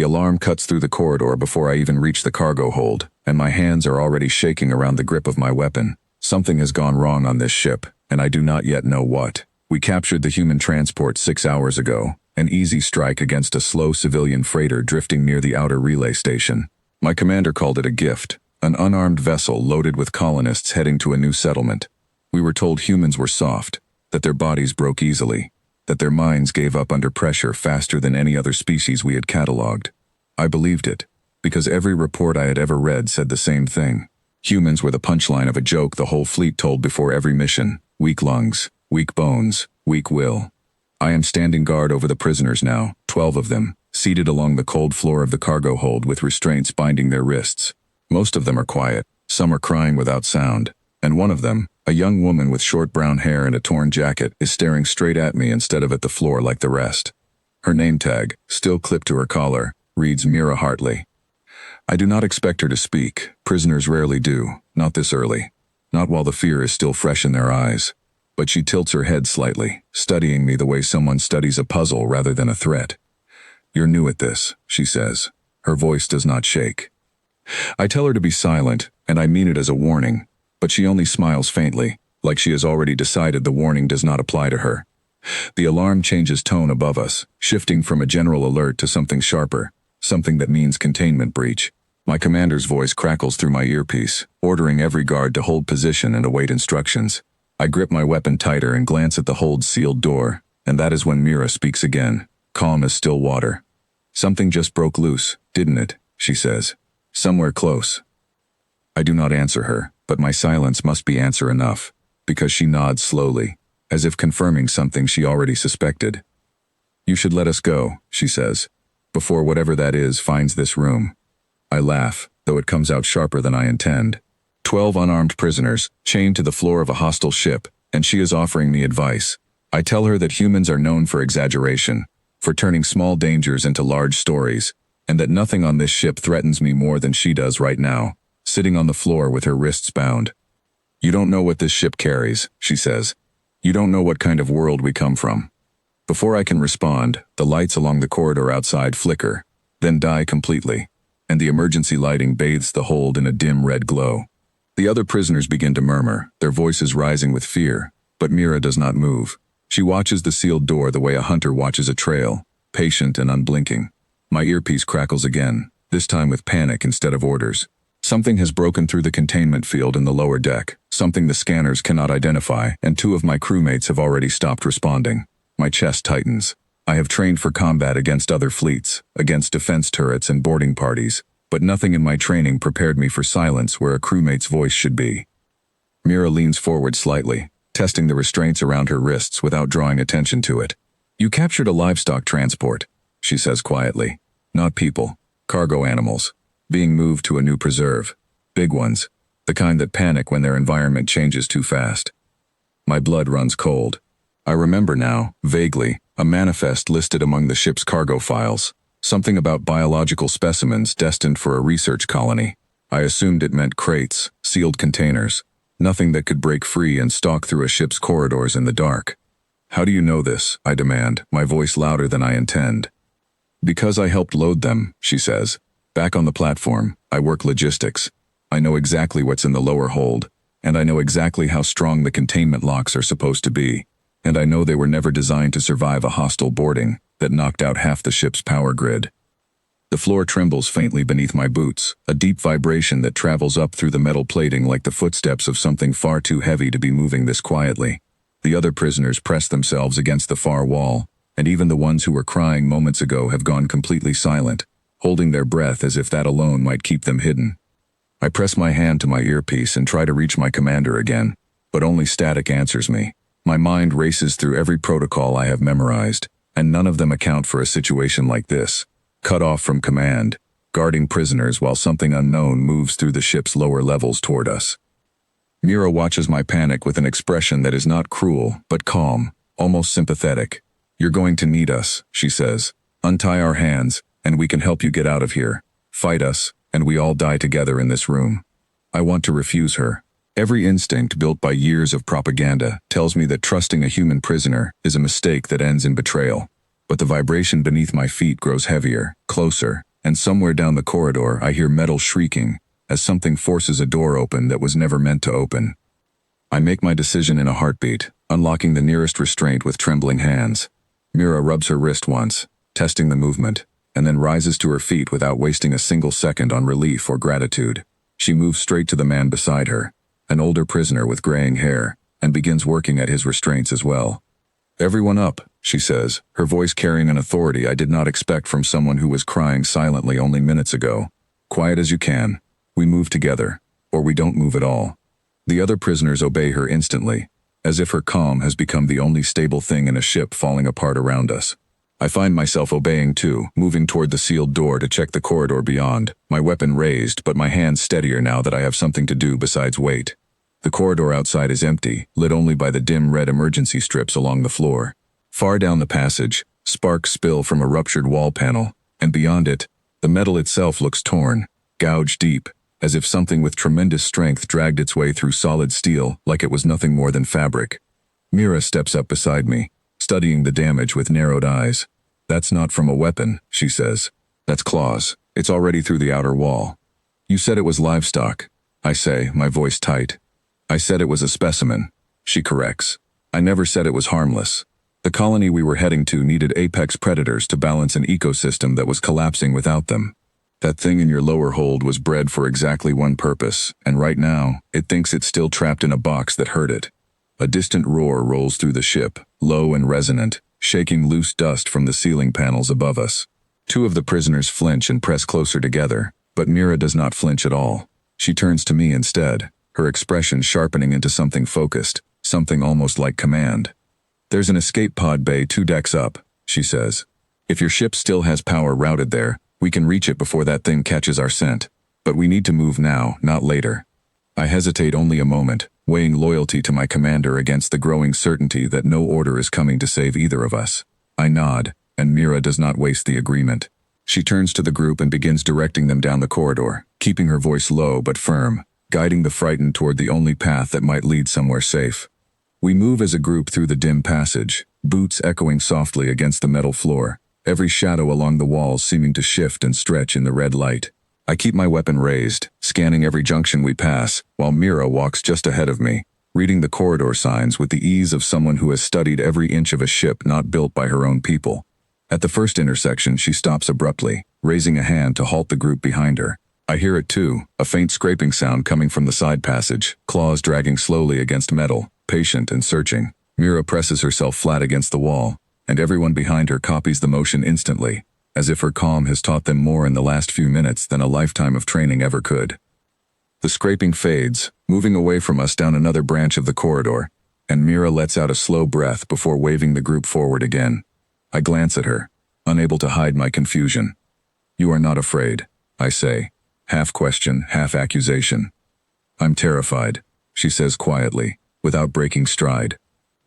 The alarm cuts through the corridor before I even reach the cargo hold, and my hands are already shaking around the grip of my weapon. Something has gone wrong on this ship, and I do not yet know what. We captured the human transport 6 hours ago, an easy strike against a slow civilian freighter drifting near the outer relay station. My commander called it a gift, an unarmed vessel loaded with colonists heading to a new settlement. We were told humans were soft, that their bodies broke easily, that their minds gave up under pressure faster than any other species we had catalogued. I believed it, because every report I had ever read said the same thing. Humans were the punchline of a joke the whole fleet told before every mission. Weak lungs, weak bones, weak will. I am standing guard over the prisoners now, 12 of them, seated along the cold floor of the cargo hold with restraints binding their wrists. Most of them are quiet, some are crying without sound, and one of them, a young woman with short brown hair and a torn jacket, is staring straight at me instead of at the floor like the rest. Her name tag, still clipped to her collar, reads Mira Hartley. I do not expect her to speak. Prisoners rarely do, not this early. Not while the fear is still fresh in their eyes. But she tilts her head slightly, studying me the way someone studies a puzzle rather than a threat. You're new at this, she says. Her voice does not shake. I tell her to be silent, and I mean it as a warning, but she only smiles faintly, like she has already decided the warning does not apply to her. The alarm changes tone above us, shifting from a general alert to something sharper, something that means containment breach. My commander's voice crackles through my earpiece, ordering every guard to hold position and await instructions. I grip my weapon tighter and glance at the hold's sealed door, and that is when Mira speaks again, calm as still water. Something just broke loose, didn't it? She says. Somewhere close. I do not answer her, but my silence must be answer enough, because she nods slowly, as if confirming something she already suspected. You should let us go, she says, before whatever that is finds this room. I laugh, though it comes out sharper than I intend. 12 unarmed prisoners, chained to the floor of a hostile ship, and she is offering me advice. I tell her that humans are known for exaggeration, for turning small dangers into large stories, and that nothing on this ship threatens me more than she does right now, sitting on the floor with her wrists bound. You don't know what this ship carries, she says. You don't know what kind of world we come from. Before I can respond, the lights along the corridor outside flicker, then die completely, and the emergency lighting bathes the hold in a dim red glow. The other prisoners begin to murmur, their voices rising with fear, but Mira does not move. She watches the sealed door the way a hunter watches a trail, patient and unblinking. My earpiece crackles again, this time with panic instead of orders. Something has broken through the containment field in the lower deck, something the scanners cannot identify, and 2 of my crewmates have already stopped responding. My chest tightens. I have trained for combat against other fleets, against defense turrets and boarding parties, but nothing in my training prepared me for silence where a crewmate's voice should be. Mira leans forward slightly, testing the restraints around her wrists without drawing attention to it. You captured a livestock transport, she says quietly. Not people, cargo animals, being moved to a new preserve. Big ones, the kind that panic when their environment changes too fast. My blood runs cold. I remember now, vaguely, a manifest listed among the ship's cargo files. Something about biological specimens destined for a research colony. I assumed it meant crates, sealed containers. Nothing that could break free and stalk through a ship's corridors in the dark. How do you know this? I demand, my voice louder than I intend. Because I helped load them, she says. Back on the platform, I work logistics. I know exactly what's in the lower hold, and I know exactly how strong the containment locks are supposed to be. And I know they were never designed to survive a hostile boarding that knocked out half the ship's power grid. The floor trembles faintly beneath my boots, a deep vibration that travels up through the metal plating like the footsteps of something far too heavy to be moving this quietly. The other prisoners press themselves against the far wall, and even the ones who were crying moments ago have gone completely silent, holding their breath as if that alone might keep them hidden. I press my hand to my earpiece and try to reach my commander again, but only static answers me. My mind races through every protocol I have memorized, and none of them account for a situation like this. Cut off from command, guarding prisoners while something unknown moves through the ship's lower levels toward us. Mira watches my panic with an expression that is not cruel, but calm, almost sympathetic. You're going to need us, she says. Untie our hands, and we can help you get out of here. Fight us, and we all die together in this room. I want to refuse her. Every instinct built by years of propaganda tells me that trusting a human prisoner is a mistake that ends in betrayal. But the vibration beneath my feet grows heavier, closer, and somewhere down the corridor I hear metal shrieking as something forces a door open that was never meant to open. I make my decision in a heartbeat, unlocking the nearest restraint with trembling hands. Mira rubs her wrist once, testing the movement, and then rises to her feet without wasting a single second on relief or gratitude. She moves straight to the man beside her, an older prisoner with graying hair, and begins working at his restraints as well. "Everyone up," she says, her voice carrying an authority I did not expect from someone who was crying silently only minutes ago. "Quiet as you can. We move together, or we don't move at all." The other prisoners obey her instantly, as if her calm has become the only stable thing in a ship falling apart around us. I find myself obeying too, moving toward the sealed door to check the corridor beyond, my weapon raised but my hands steadier now that I have something to do besides wait. The corridor outside is empty, lit only by the dim red emergency strips along the floor. Far down the passage, sparks spill from a ruptured wall panel, and beyond it, the metal itself looks torn, gouged deep, as if something with tremendous strength dragged its way through solid steel like it was nothing more than fabric. Mira steps up beside me, studying the damage with narrowed eyes. "That's not from a weapon," she says. "That's claws. It's already through the outer wall." "You said it was livestock," I say, my voice tight. "I said it was a specimen," she corrects. "I never said it was harmless. The colony we were heading to needed apex predators to balance an ecosystem that was collapsing without them. That thing in your lower hold was bred for exactly one purpose, and right now, it thinks it's still trapped in a box that hurt it." A distant roar rolls through the ship, low and resonant, shaking loose dust from the ceiling panels above us. Two of the prisoners flinch and press closer together, but Mira does not flinch at all. She turns to me instead, her expression sharpening into something focused, something almost like command. "There's an escape pod bay 2 decks up," she says. "If your ship still has power routed there, we can reach it before that thing catches our scent. But we need to move now, not later." I hesitate only a moment, weighing loyalty to my commander against the growing certainty that no order is coming to save either of us. I nod, and Mira does not waste the agreement. She turns to the group and begins directing them down the corridor, keeping her voice low but firm, guiding the frightened toward the only path that might lead somewhere safe. We move as a group through the dim passage, boots echoing softly against the metal floor, every shadow along the walls seeming to shift and stretch in the red light. I keep my weapon raised, scanning every junction we pass, while Mira walks just ahead of me, reading the corridor signs with the ease of someone who has studied every inch of a ship not built by her own people. At the first intersection, she stops abruptly, raising a hand to halt the group behind her. I hear it too, a faint scraping sound coming from the side passage, claws dragging slowly against metal, patient and searching. Mira presses herself flat against the wall, and everyone behind her copies the motion instantly, as if her calm has taught them more in the last few minutes than a lifetime of training ever could. The scraping fades, moving away from us down another branch of the corridor, and Mira lets out a slow breath before waving the group forward again. I glance at her, unable to hide my confusion. "You are not afraid," I say, half question, half accusation. "I'm terrified," she says quietly, without breaking stride.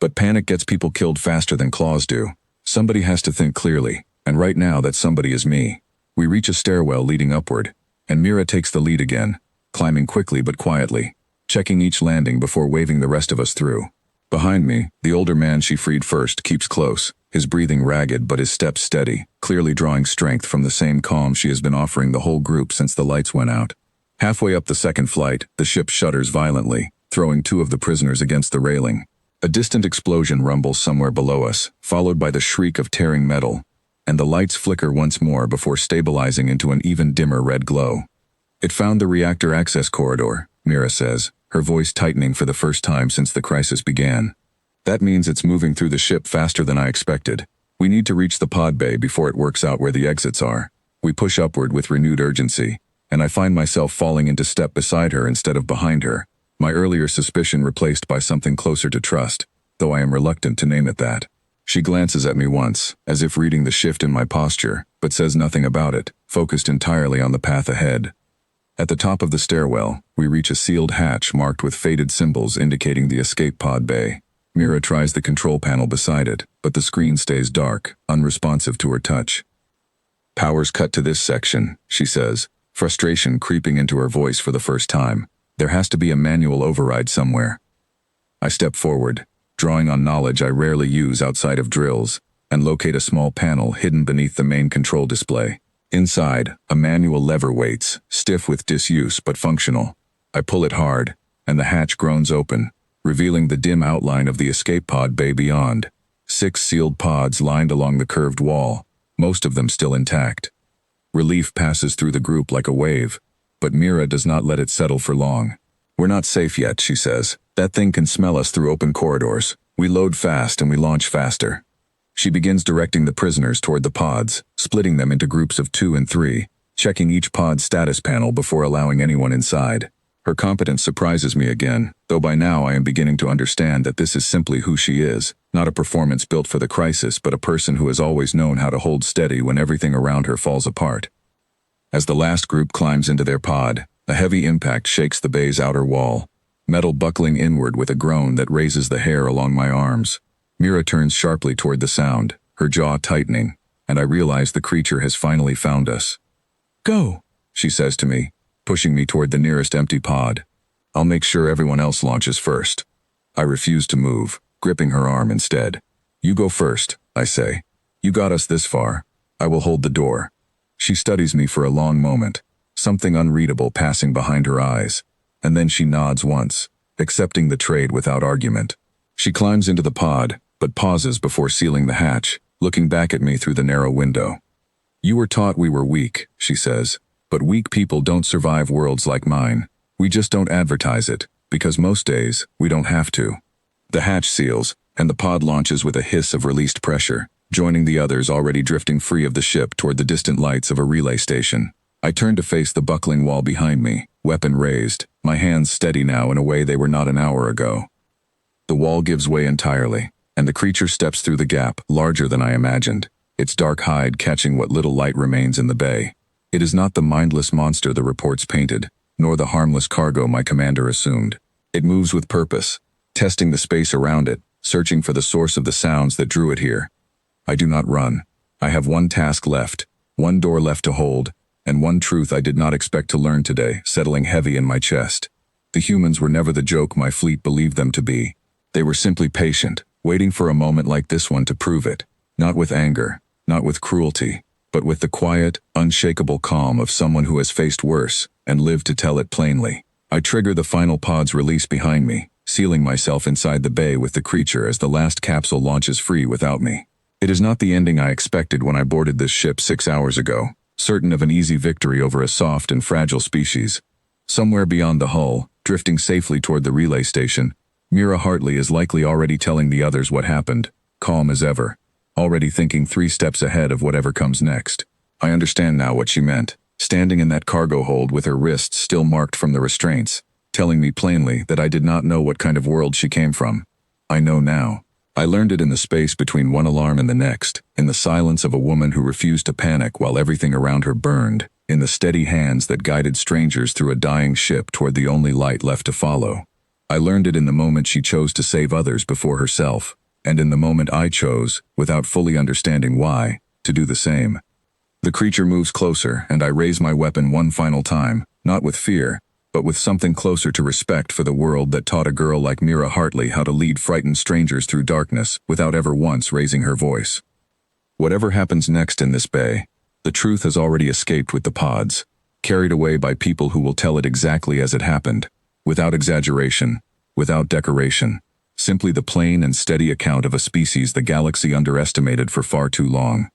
"But panic gets people killed faster than claws do. Somebody has to think clearly, and right now that somebody is me." We reach a stairwell leading upward, and Mira takes the lead again, climbing quickly but quietly, checking each landing before waving the rest of us through. Behind me, the older man she freed first keeps close, his breathing ragged but his steps steady, clearly drawing strength from the same calm she has been offering the whole group since the lights went out. Halfway up the second flight, the ship shudders violently, throwing 2 of the prisoners against the railing. A distant explosion rumbles somewhere below us, followed by the shriek of tearing metal, and the lights flicker once more before stabilizing into an even dimmer red glow. "It found the reactor access corridor," Mira says, her voice tightening for the first time since the crisis began. "That means it's moving through the ship faster than I expected. We need to reach the pod bay before it works out where the exits are." We push upward with renewed urgency, and I find myself falling into step beside her instead of behind her, my earlier suspicion replaced by something closer to trust, though I am reluctant to name it that. She glances at me once, as if reading the shift in my posture, but says nothing about it, focused entirely on the path ahead. At the top of the stairwell, we reach a sealed hatch marked with faded symbols indicating the escape pod bay. Mira tries the control panel beside it, but the screen stays dark, unresponsive to her touch. "Power's cut to this section," she says, frustration creeping into her voice for the first time. "There has to be a manual override somewhere." I step forward, drawing on knowledge I rarely use outside of drills, and locate a small panel hidden beneath the main control display. Inside, a manual lever waits, stiff with disuse but functional. I pull it hard, and the hatch groans open, revealing the dim outline of the escape pod bay beyond. 6 sealed pods lined along the curved wall, most of them still intact. Relief passes through the group like a wave, but Mira does not let it settle for long. "We're not safe yet," she says. "That thing can smell us through open corridors. We load fast and we launch faster." She begins directing the prisoners toward the pods, splitting them into groups of 2 and 3, checking each pod's status panel before allowing anyone inside. Her competence surprises me again, though by now I am beginning to understand that this is simply who she is, not a performance built for the crisis, but a person who has always known how to hold steady when everything around her falls apart. As the last group climbs into their pod, a heavy impact shakes the bay's outer wall, metal buckling inward with a groan that raises the hair along my arms. Mira turns sharply toward the sound, her jaw tightening, and I realize the creature has finally found us. "Go," she says to me, pushing me toward the nearest empty pod. "I'll make sure everyone else launches first." I refuse to move, gripping her arm instead. "You go first," I say. "You got us this far. I will hold the door." She studies me for a long moment, something unreadable passing behind her eyes, and then she nods once, accepting the trade without argument. She climbs into the pod, but pauses before sealing the hatch, looking back at me through the narrow window. "You were taught we were weak," she says, "but weak people don't survive worlds like mine. We just don't advertise it, because most days, we don't have to." The hatch seals, and the pod launches with a hiss of released pressure, joining the others already drifting free of the ship toward the distant lights of a relay station. I turn to face the buckling wall behind me, weapon raised, my hands steady now in a way they were not an hour ago. The wall gives way entirely, and the creature steps through the gap, larger than I imagined, its dark hide catching what little light remains in the bay. It is not the mindless monster the reports painted, nor the harmless cargo my commander assumed. It moves with purpose, testing the space around it, searching for the source of the sounds that drew it here. I do not run. I have one task left, one door left to hold, and one truth I did not expect to learn today, settling heavy in my chest. The humans were never the joke my fleet believed them to be. They were simply patient, waiting for a moment like this one to prove it, not with anger, not with cruelty, but with the quiet, unshakable calm of someone who has faced worse and lived to tell it plainly. I trigger the final pod's release behind me, sealing myself inside the bay with the creature as the last capsule launches free without me. It is not the ending I expected when I boarded this ship 6 hours ago, certain of an easy victory over a soft and fragile species. Somewhere beyond the hull, drifting safely toward the relay station, Mira Hartley is likely already telling the others what happened, calm as ever, already thinking 3 steps ahead of whatever comes next. I understand now what she meant, standing in that cargo hold with her wrists still marked from the restraints, telling me plainly that I did not know what kind of world she came from. I know now. I learned it in the space between one alarm and the next, in the silence of a woman who refused to panic while everything around her burned, in the steady hands that guided strangers through a dying ship toward the only light left to follow. I learned it in the moment she chose to save others before herself, and in the moment I chose, without fully understanding why, to do the same. The creature moves closer, and I raise my weapon one final time, not with fear, but with something closer to respect for the world that taught a girl like Mira Hartley how to lead frightened strangers through darkness without ever once raising her voice. Whatever happens next in this bay, the truth has already escaped with the pods, carried away by people who will tell it exactly as it happened, without exaggeration, without decoration, simply the plain and steady account of a species the galaxy underestimated for far too long.